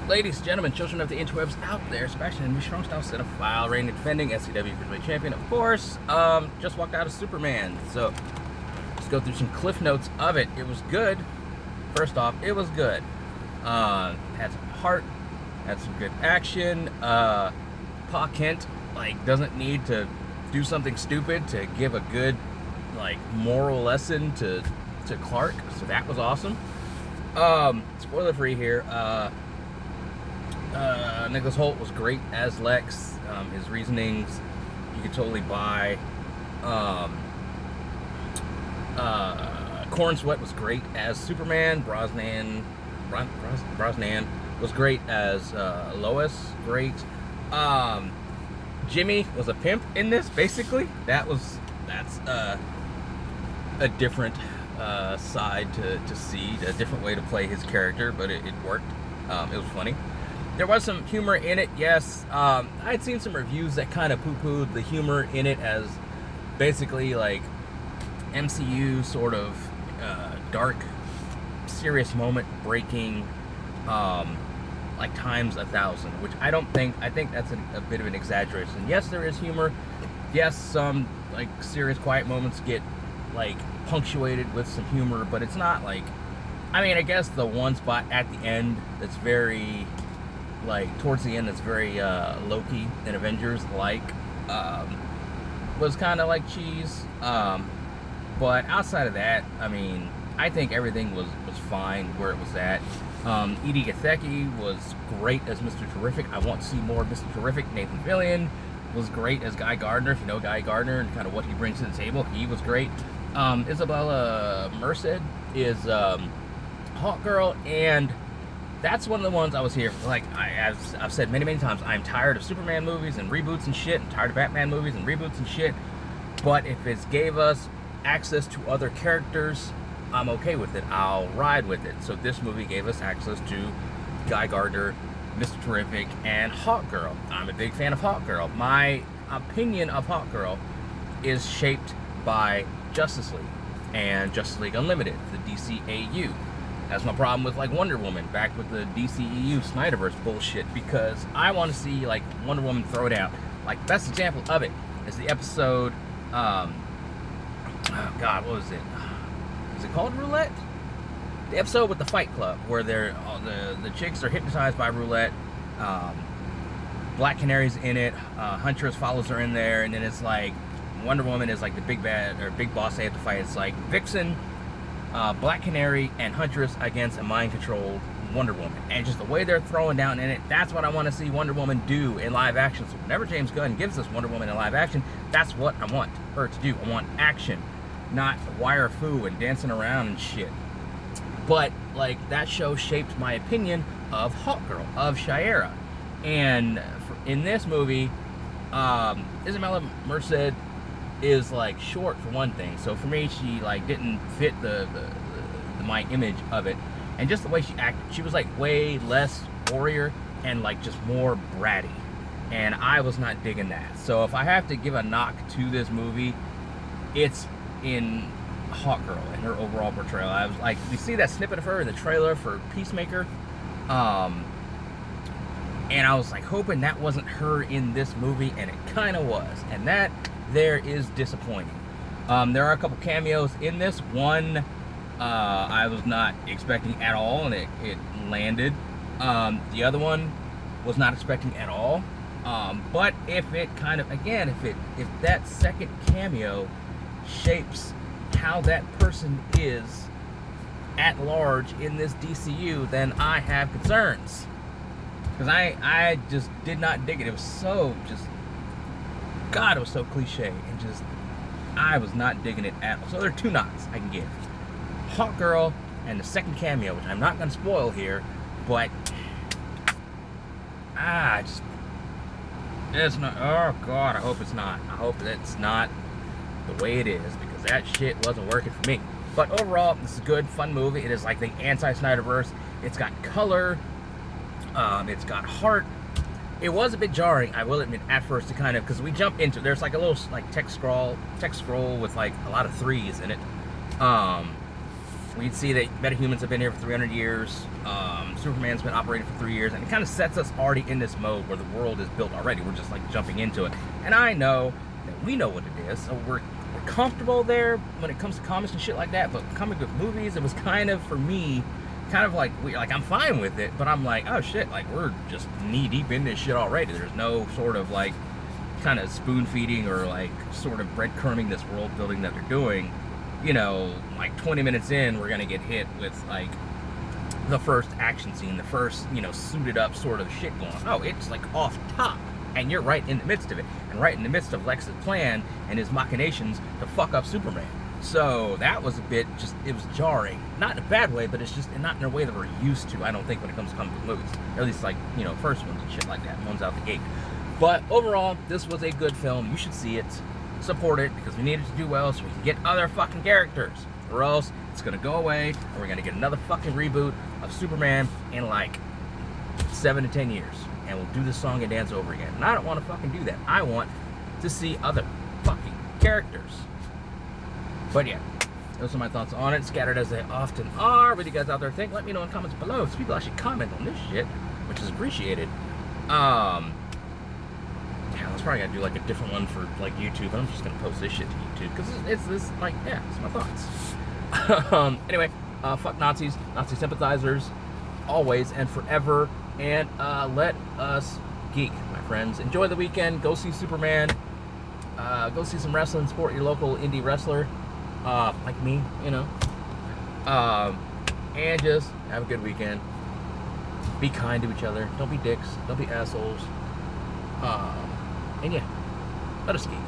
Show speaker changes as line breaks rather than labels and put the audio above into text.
Ladies, gentlemen, children of the interwebs out there, especially in strong style cinephile, reigning defending SCW Cruiserweight Champion, of course, just walked out of Superman. So, let's go through some cliff notes of it. It was good. First off, it was good. Had some heart, had some good action. Pa Kent, doesn't need to do something stupid to give a good, moral lesson to Clark. So that was awesome. Spoiler free here. Nicholas Hoult was great as Lex. His reasonings you could totally buy. Corn Sweat was great as Superman. Brosnan was great as Lois. Great. Jimmy was a pimp in this. Basically, that's a different side to see, a different way to play his character, but it worked. It was funny. There was some humor in it, yes. I'd seen some reviews that kind of poo-pooed the humor in it as basically MCU sort of dark, serious moment breaking, times 1,000, which I don't think. I think that's a bit of an exaggeration. Yes, there is humor. Yes, some serious, quiet moments get punctuated with some humor, but it's not I guess the one spot at the end that's very towards the end that's very Loki and Avengers was kind of cheese, but outside of that, I think everything was fine where it was at. Edie Gathecki was great as Mr. Terrific. I want to see more of Mr. Terrific. Nathan Fillion was great as Guy Gardner. If you know Guy Gardner and kind of what he brings to the table, he was great. Isabella Merced is Hawk Girl, and that's one of the ones I was here for. I've said many times, I'm tired of Superman movies and reboots and shit. I'm tired of Batman movies and reboots and shit. But if it gave us access to other characters, I'm okay with it. I'll ride with it. So this movie gave us access to Guy Gardner, Mr. Terrific, and Hawk Girl. I'm a big fan of Hawk Girl. My opinion of Hawk Girl is shaped by Justice League and Justice League Unlimited, the DCAU. That's my problem with Wonder Woman, back with the DCEU Snyderverse bullshit, because I want to see Wonder Woman throw it out. Best example of it is the episode, oh God, what was it? Is it called Roulette? The episode with the Fight Club, where the chicks are hypnotized by Roulette. Black Canary's in it. Huntress follows her in there, and then it's Wonder Woman is the big bad or big boss they have to fight. It's Vixen, Black Canary, and Huntress against a mind-controlled Wonder Woman. And just the way they're throwing down in it, that's what I want to see Wonder Woman do in live action. So whenever James Gunn gives us Wonder Woman in live action, that's what I want her to do. I want action, not wire foo and dancing around and shit. But that show shaped my opinion of Hawk Girl, of Shiera. And in this movie, Isabella Merced is short for one thing. So for me, she didn't fit the my image of it. And just the way she acted, she was way less warrior and just more bratty. And I was not digging that. So if I have to give a knock to this movie, it's in Hawk Girl and her overall portrayal. I was we see that snippet of her in the trailer for Peacemaker, and I was hoping that wasn't her in this movie, and it kind of was, and that there is disappointing. There are a couple cameos in this. One I was not expecting at all, and it landed. The other one was not expecting at all. But if it kind of, again, if that second cameo shapes how that person is at large in this DCU, then I have concerns. Because I just did not dig it. It was so God, it was so cliche, and I was not digging it at all. So there are two knocks I can give. Hawk Girl and the second cameo, which I'm not going to spoil here, but it's not. Oh God, I hope it's not. I hope it's not the way it is, because that shit wasn't working for me. But overall, this is a good, fun movie. It is the anti-Snyderverse. It's got color. It's got heart. It was a bit jarring, I will admit, at first, to kind of, because we jump into, there's a little text scroll with a lot of threes in it. We'd see that metahumans have been here for 300 years. Superman's been operating for 3 years, and it kind of sets us already in this mode where the world is built already. We're just like jumping into it. And I know that we know what it is, so we're comfortable there when it comes to comics and shit like that. But comic book movies, it was kind of, for me, kind of like weird. Like, I'm fine with it, but I'm like, oh shit, like we're just knee deep in this shit already. There's no sort of like kind of spoon feeding or like sort of breadcrumbing this world building that they're doing. You know, like 20 minutes in, we're gonna get hit with like the first action scene, the first, you know, suited up sort of shit going on. Oh, it's like off top, and you're right in the midst of it, and right in the midst of Lex's plan and his machinations to fuck up Superman. So that was a bit just, it was jarring. Not in a bad way, but it's just not in a way that we're used to, I don't think, when it comes to comic book movies. Or at least, like, you know, first ones and shit like that, ones out the gate. But overall, this was a good film. You should see it. Support it, because we need it to do well so we can get other fucking characters. Or else it's gonna go away, and we're gonna get another fucking reboot of Superman in like 7 to 10 years. And we'll do the song and dance over again. And I don't want to fucking do that. I want to see other fucking characters. But yeah, those are my thoughts on it, scattered as they often are. What do you guys out there think? Let me know in the comments below, so people actually comment on this shit, which is appreciated. Yeah, I was probably gonna do like a different one for like YouTube. I'm just gonna post this shit to YouTube because it's this, like, yeah, it's my thoughts. Anyway, fuck Nazis, Nazi sympathizers, always and forever, and let us geek, my friends. Enjoy the weekend. Go see Superman. Go see some wrestling. Support your local indie wrestler, like me, you know. And just have a good weekend. Be kind to each other. Don't be dicks. Don't be assholes. And yeah, let us geek.